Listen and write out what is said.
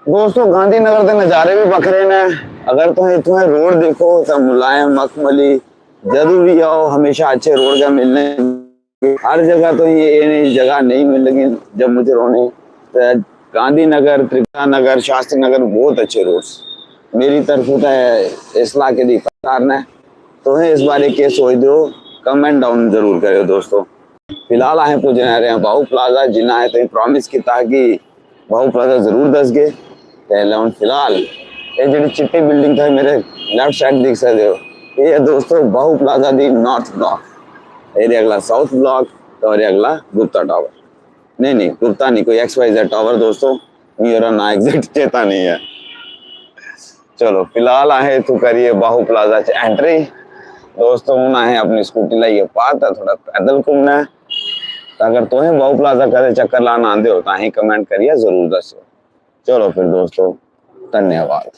दोस्तों गांधीनगर के नज़ारे भी बखरे ने। अगर तुम इतना रोड देखो तो मुलायम मखमली, जदू भी आओ हमेशा अच्छे रोड का मिलने। हर जगह तो ये जगह नहीं मिल लगी जम्मू च रोने। तो गांधीनगर, त्रिपुरा नगर, शास्त्री नगर बहुत अच्छे रोड्स मेरी तरफ तो इस इलाके की सरकार ने। तो इस बारे के सोच दो, कमेंट डाउन जरूर करो दोस्तों। फिलहाल असें पुज्जने रहे हैं बाहू प्लाजा, जिन्ना है तो प्रॉमिस किया कि बाहू प्लाजा जरूर दसगे। पहले हम फिलहाल ये जी चिट्टी बिल्डिंग था मेरे लेफ्ट साइड देख सकते हो, ये है दोस्तों बाहू प्लाजा दी नॉर्थ ब्लॉक। ये अगला साउथ ब्लॉक और ये अगला गुप्ता टावर। नहीं गुप्ता नहीं, कोई XYZ टावर दोस्तों, मेरा ना एग्जैक्ट चेता नहीं है। चलो फिलहाल आहे तू करिए बाहू प्लाजा च एंट्री। दोस्तों हूं आहे अपनी स्कूटी लाइए पार, थोड़ा पैदल घूमना है। अगर तुम्हें बाहू प्लाजा करे चक्कर लाना आते हो तो ही कमेंट करिए जरूर दसो। चलो फिर दोस्तों, धन्यवाद।